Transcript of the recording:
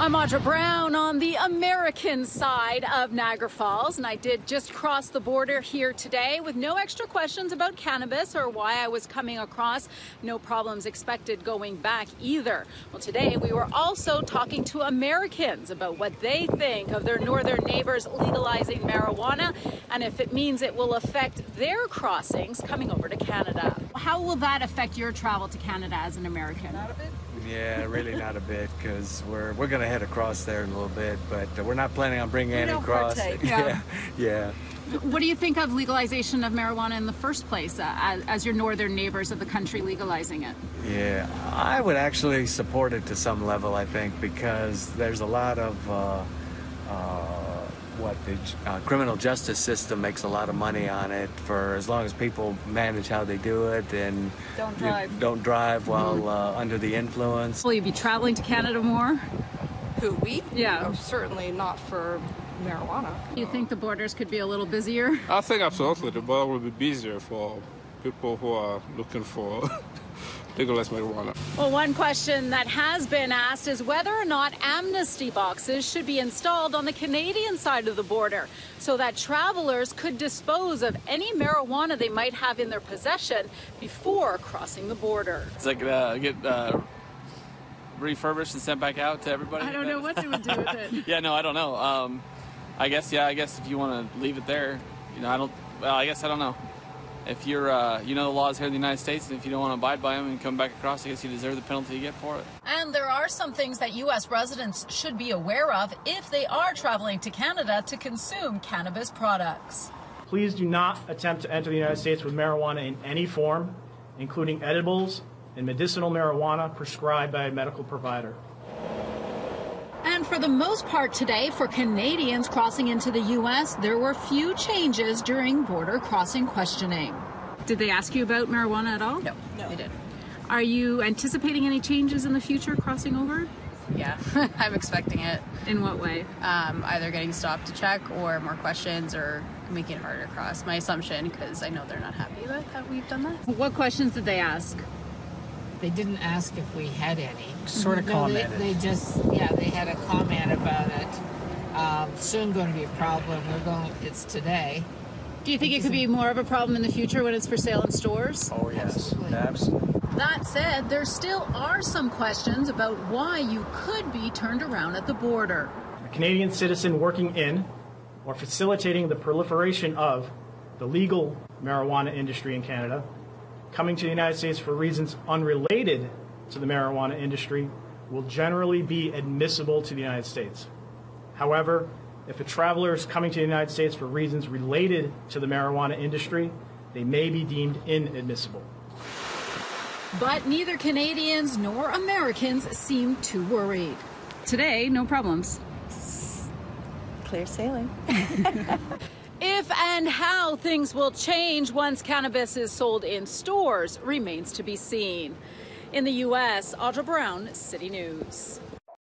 I'm Audra Brown on the American side of Niagara Falls, and I did just cross the border here today with no extra questions about cannabis or why I was coming across. No problems expected going back either. Well, today we were also talking to Americans about what they think of their northern neighbors legalizing marijuana and if it means it will affect their crossings coming over to Canada. How will that affect your travel to Canada as an American? Not a bit. Yeah, really not a bit, because we're going to head across there in a little bit, but we're not planning on bringing any across. Yeah. What do you think of legalization of marijuana in the first place, as your northern neighbors of the country legalizing it? Yeah, I would actually support it to some level, I think, because there's a lot of the criminal justice system makes a lot of money on it for as long as people manage how they do it and don't drive while under the influence. Will you be traveling to Canada more? Who, we? Yeah. Oh, certainly not for marijuana. You think the borders could be a little busier? I think absolutely the border will be busier for people who are looking for legalized marijuana. Well, one question that has been asked is whether or not amnesty boxes should be installed on the Canadian side of the border so that travelers could dispose of any marijuana they might have in their possession before crossing the border. It's like get refurbished and sent back out to everybody. I don't know what they would do with it. Yeah, no, I don't know. I guess if you want to leave it there, I don't know. If you're, the laws here in the United States, and if you don't want to abide by them and come back across, I guess you deserve the penalty you get for it. And there are some things that U.S. residents should be aware of if they are traveling to Canada to consume cannabis products. Please do not attempt to enter the United States with marijuana in any form, including edibles and medicinal marijuana prescribed by a medical provider. And for the most part today, for Canadians crossing into the U.S., there were few changes during border crossing questioning. Did they ask you about marijuana at all? No, they didn't. Are you anticipating any changes in the future crossing over? Yeah, I'm expecting it. In what way? Either getting stopped to check or more questions or making it harder to cross. My assumption, because I know they're not happy about that we've done that. What questions did they ask? They didn't ask if we had any. Sort of commented. They had a comment about it. Soon going to be a problem. It's today. Do you think it could be more of a problem in the future when it's for sale in stores? Oh, yes. Absolutely. That said, there still are some questions about why you could be turned around at the border. A Canadian citizen working in or facilitating the proliferation of the legal marijuana industry in Canada coming to the United States for reasons unrelated to the marijuana industry will generally be admissible to the United States. However, if a traveler is coming to the United States for reasons related to the marijuana industry, they may be deemed inadmissible. But neither Canadians nor Americans seem too worried. Today, no problems. Clear sailing. If and how things will change once cannabis is sold in stores remains to be seen. In the U.S., Audra Brown, City News.